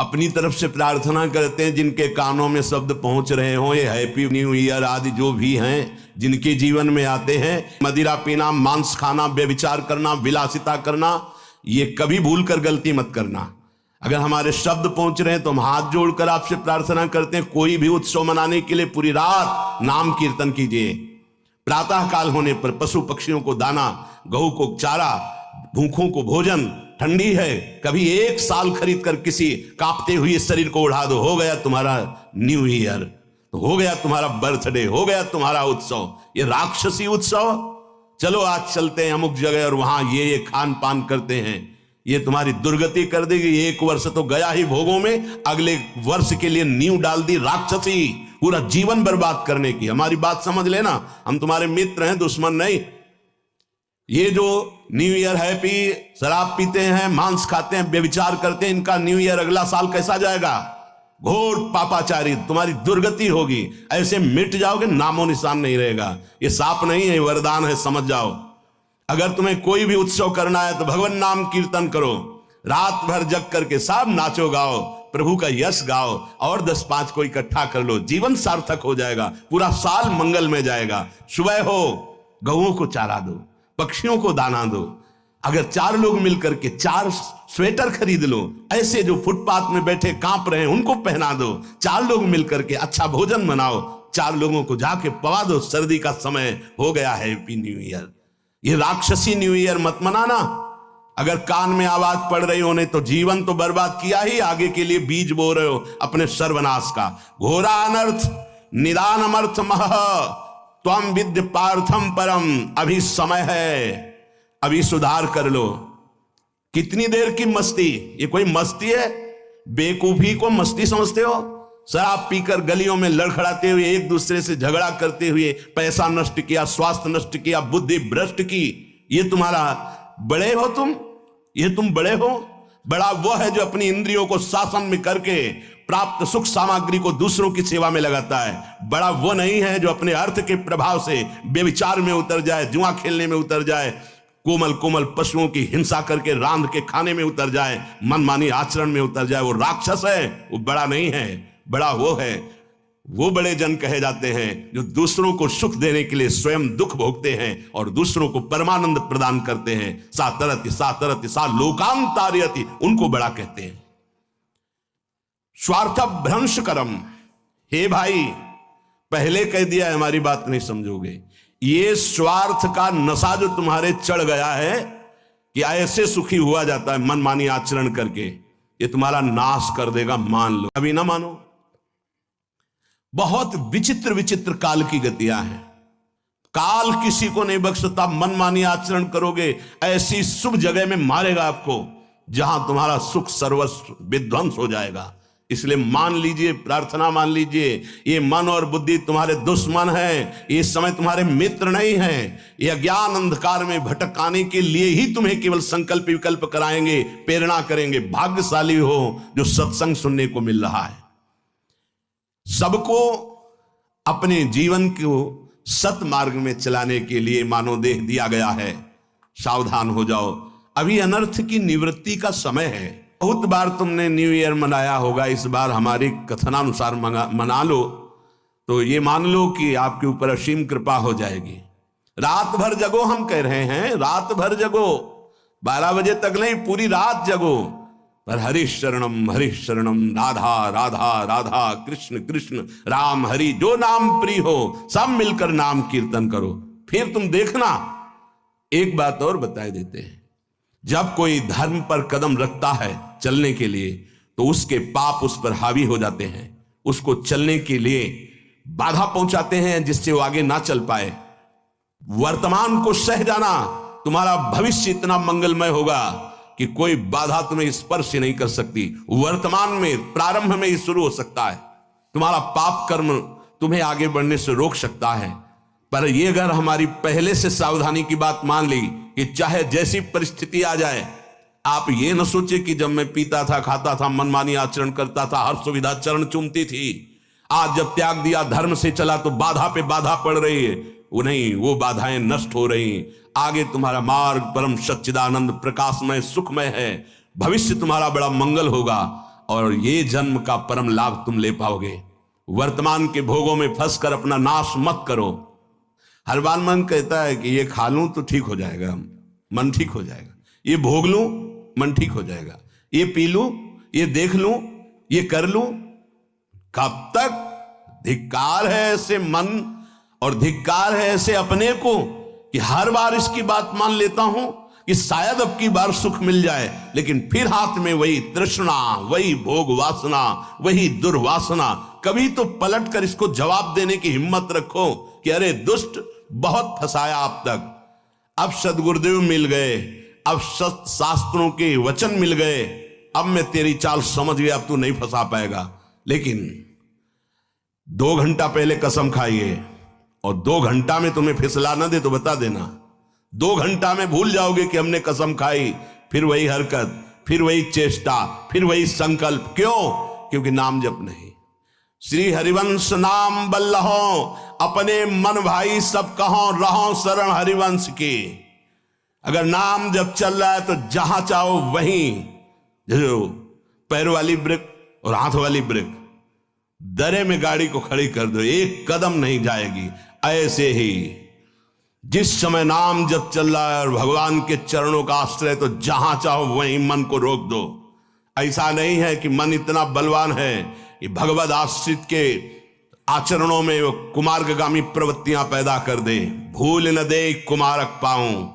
अपनी तरफ से प्रार्थना करते हैं जिनके कानों में शब्द पहुंच रहे हों, ये हैप्पी न्यू ईयर आदि जो भी हैं जिनके जीवन में आते हैं, मदिरा पीना, मांस खाना, व्यभिचार करना, विलासिता करना, ये कभी भूल कर गलती मत करना। अगर हमारे शब्द पहुंच रहे हैं तो हम हाथ जोड़कर आपसे प्रार्थना करते हैं, कोई भी उत्सव मनाने के लिए पूरी रात नाम कीर्तन कीजिए। प्रातः काल होने पर पशु पक्षियों को दाना, गऊ को चारा, भूखों को भोजन, ठंडी है कभी 1 साल खरीद कर किसी कांपते हुए शरीर को उड़ा दो, हो गया तुम्हारा न्यू ईयर, हो गया तुम्हारा बर्थडे, हो गया तुम्हारा उत्सव। ये राक्षसी उत्सव, चलो आज चलते हैं अमुक जगह और वहां ये खान पान करते हैं, ये तुम्हारी दुर्गति कर देगी। 1 वर्ष तो गया ही भोगों में, अगले वर्ष के लिए नींव डाल दी राक्षसी, पूरा जीवन बर्बाद करने की। हमारी बात समझ लेना, हम तुम्हारे मित्र हैं, दुश्मन नहीं। ये जो न्यू ईयर हैप्पी, शराब पीते हैं, मांस खाते हैं, व्यभिचार करते हैं, इनका न्यू ईयर अगला साल कैसा जाएगा? घोर पापाचारी, तुम्हारी दुर्गति होगी। ऐसे मिट जाओगे, नामो निशान नहीं रहेगा। ये साप नहीं है, वरदान है, समझ जाओ। अगर तुम्हें कोई भी उत्सव करना है तो भगवान नाम कीर्तन करो, रात भर जग करके सब नाचो गाओ, प्रभु का यश गाओ और 10-5 को इकट्ठा कर लो, जीवन सार्थक हो जाएगा, पूरा साल मंगल में जाएगा। सुबह हो गऊओं को चारा दो, पक्षियों को दाना दो। अगर 4 लोग मिलकर के 4 स्वेटर खरीद लो, ऐसे जो फुटपाथ में बैठे कांप रहे हैं उनको पहना दो। 4 लोग मिलकर के अच्छा भोजन बनाओ, 4 लोगों को जाके पवा दो। सर्दी का समय हो गया है, हैप्पी न्यू ईयर। ये राक्षसी न्यू ईयर मत मनाना। अगर कान में आवाज पड़ रही होने तो जीवन तो बर्बाद किया ही, आगे के लिए बीज बो रहे हो अपने सर्वनाश का। घोरा अनर्थ निदान अमर्थ मह त्वम विद्य पार्थम परम। अभी समय है, अभी सुधार कर लो। कितनी देर की मस्ती? ये कोई मस्ती है? बेकूफी को मस्ती समझते हो? शराब पीकर गलियों में लड़खड़ाते हुए, एक दूसरे से झगड़ा करते हुए पैसा नष्ट किया, स्वास्थ्य नष्ट किया, बुद्धि भ्रष्ट की। ये तुम्हारा बड़े हो तुम? ये तुम बड़े हो? बड़ा वो है जो अपनी इंद्रियों को शासन में करके प्राप्त सुख सामग्री को दूसरों की सेवा में लगाता है। बड़ा वो नहीं है जो अपने अर्थ के प्रभाव से व्यभिचार में उतर जाए, जुआ खेलने में उतर जाए, कोमल कोमल पशुओं की हिंसा करके रांध के खाने में उतर जाए, मनमानी आचरण में उतर जाए। वो राक्षस है, वो बड़ा नहीं है। बड़ा वो है, वो बड़े जन कहे जाते हैं जो दूसरों को सुख देने के लिए स्वयं दुख भोगते हैं और दूसरों को परमानंद प्रदान करते हैं। सातरति सातरति सा लोकांतार्यति, उनको बड़ा कहते हैं। स्वार्थ भ्रंश करम। हे भाई, पहले कह दिया है, हमारी बात नहीं समझोगे। ये स्वार्थ का नशा जो तुम्हारे चढ़ गया है कि ऐसे सुखी हुआ जाता है मनमानी आचरण करके, ये तुम्हारा नाश कर देगा, मान लो। अभी ना मानो। बहुत विचित्र विचित्र काल की गतियां हैं। काल किसी को नहीं बख्शता। मनमानी आचरण करोगे, ऐसी शुभ जगह में मारेगा आपको जहां तुम्हारा सुख सर्वस्व विध्वंस हो जाएगा। इसलिए मान लीजिए, प्रार्थना मान लीजिए, ये मन और बुद्धि तुम्हारे दुश्मन है, ये समय तुम्हारे मित्र नहीं है। ये अज्ञान अंधकार में भटकाने के लिए ही तुम्हें केवल संकल्प विकल्प कराएंगे, प्रेरणा करेंगे। भाग्यशाली हो जो सत्संग सुनने को मिल रहा है। सबको अपने जीवन को सत मार्ग में चलाने के लिए मानव देह दिया गया है। सावधान हो जाओ, अभी अनर्थ की निवृत्ति का समय है। बहुत बार तुमने न्यू ईयर मनाया होगा, इस बार हमारी कथनानुसार मना लो तो ये मान लो कि आपके ऊपर असीम कृपा हो जाएगी। रात भर जगो, हम कह रहे हैं रात भर जगो, 12 बजे तक नहीं, पूरी रात जगो। पर हरिश शरणम राधा राधा राधा, कृष्ण कृष्ण राम हरि, जो नाम प्रिय हो सब मिलकर नाम कीर्तन करो। फिर तुम देखना। एक बात और बताए देते हैं, जब कोई धर्म पर कदम रखता है चलने के लिए तो उसके पाप उस पर हावी हो जाते हैं, उसको चलने के लिए बाधा पहुंचाते हैं जिससे वो आगे ना चल पाए। वर्तमान को सह जाना, तुम्हारा भविष्य इतना मंगलमय होगा कि कोई बाधा तुम्हें स्पर्श नहीं कर सकती। वर्तमान में, प्रारंभ में ही शुरू हो सकता है। तुम्हारा पाप कर्म तुम्हें आगे बढ़ने से रोक सकता है। पर ये अगर हमारी पहले से सावधानी की बात मान ली कि चाहे जैसी परिस्थिति आ जाए, आप ये न सोचे कि जब मैं पीता था, खाता था, मनमानी आचरण करता था, हर सुविधा चरण चूमती थी, आज जब त्याग दिया, धर्म से चला तो बाधा पे बाधा पड़ रही है। वो नहीं, वो बाधाएं नष्ट हो रही। आगे तुम्हारा मार्ग परम सच्चिदानंद प्रकाशमय सुखमय है। भविष्य तुम्हारा बड़ा मंगल होगा। और ये जन्म का परम लाभ तुम ले पाओगे। वर्तमान के भोगों में फंसकर अपना नाश मत करो। हर बार मन कहता है कि ये खा लूं तो ठीक हो जाएगा, मन ठीक हो जाएगा, ये भोग लूं मन ठीक हो जाएगा, ये पी लूं, ये देख लूं, ये कर लूं। कब तक? धिक्कार है ऐसे मन और धिक्कार है ऐसे अपने को कि हर बार इसकी बात मान लेता हूं कि शायद अब की बार सुख मिल जाए, लेकिन फिर हाथ में वही तृष्णा, वही भोग वासना, वही दुर्वासना। कभी तो पलट कर इसको जवाब देने की हिम्मत रखो कि अरे दुष्ट, बहुत फंसाया अब तक, अब सदगुरुदेव मिल गए, अब सत शास्त्रों के वचन मिल गए, अब मैं तेरी चाल समझ गया, अब तू नहीं फंसा पाएगा। लेकिन 2 घंटा पहले कसम खाइए और 2 घंटा में तुम्हें फिसला ना दे तो बता देना, 2 घंटा में भूल जाओगे कि हमने कसम खाई। फिर वही हरकत, फिर वही चेष्टा, फिर वही संकल्प। क्यों? क्योंकि नाम जप नहीं। श्री हरिवंश नाम बल्लहो, अपने मन भाई सब कहो, रहो शरण हरिवंश की। अगर नाम जब चल रहा है तो जहां चाहो वहीं, जो पैरों वाली ब्रेक और हाथ वाली ब्रेक, दरे में गाड़ी को खड़ी कर दो, 1 कदम नहीं जाएगी। ऐसे ही जिस समय नाम जब चल रहा है और भगवान के चरणों का आश्रय, तो जहां चाहो वहीं मन को रोक दो। ऐसा नहीं है कि मन इतना बलवान है कि भगवद आश्रित के आचरणों में वो कुमार्गामी प्रवृत्तियां पैदा कर दे। भूल न दे कुमारक पाऊं,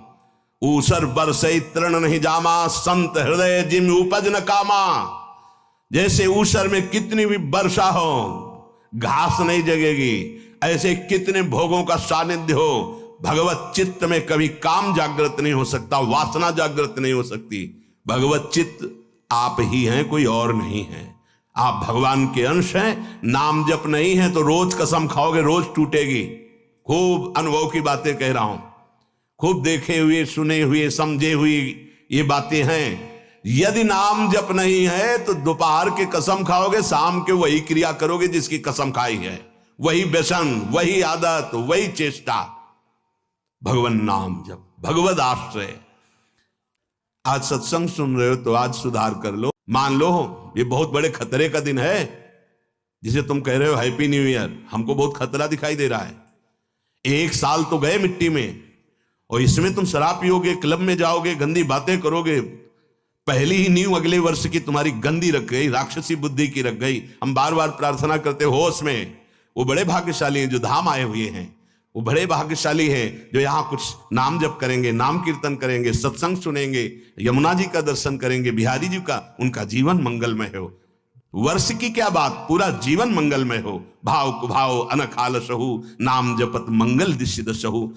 ऊसर बरसई तृण नहीं जामा, संत हृदय जिम उपज न कामा। जैसे ऊसर में कितनी भी वर्षा हो घास नहीं जगेगी, ऐसे कितने भोगों का सानिध्य हो, भगवत चित्त में कभी काम जागृत नहीं हो सकता, वासना जागृत नहीं हो सकती। भगवत चित्त आप ही हैं, कोई और नहीं है। आप भगवान के अंश हैं। नाम जप नहीं है तो रोज कसम खाओगे, रोज टूटेगी। खूब अनुभव की बातें कह रहा हूं, खूब देखे हुए, सुने हुए, समझे हुए ये बातें हैं। यदि नाम जप नहीं है तो दोपहर के कसम खाओगे, शाम के वही क्रिया करोगे जिसकी कसम खाई है, वही व्यसन, वही आदत, वही चेष्टा। भगवान नाम जप, भगवद आश्रय। आज सत्संग सुन रहे हो तो आज सुधार कर लो। मान लो ये बहुत बड़े खतरे का दिन है, जिसे तुम कह रहे हो हैप्पी न्यू ईयर। हमको बहुत खतरा दिखाई दे रहा है। 1 साल तो गए मिट्टी में, और इसमें तुम शराब पियोगे, क्लब में जाओगे, गंदी बातें करोगे। पहली ही नींव अगले वर्ष की तुम्हारी गंदी रख गई, राक्षसी बुद्धि की रख गई। हम बार बार प्रार्थना करते होश में। वो बड़े भाग्यशाली हैं जो धाम आए हुए हैं, वो बड़े भाग्यशाली हैं जो यहाँ कुछ नाम जप करेंगे, नाम कीर्तन करेंगे, सत्संग सुनेंगे, यमुना जी का दर्शन करेंगे, बिहारी जी का। उनका जीवन मंगलमय हो। वर्ष की क्या बात, पूरा जीवन मंगलमय हो। भाव कुभाव अनखाल सहु, नाम जपत मंगल दिशि दशहु।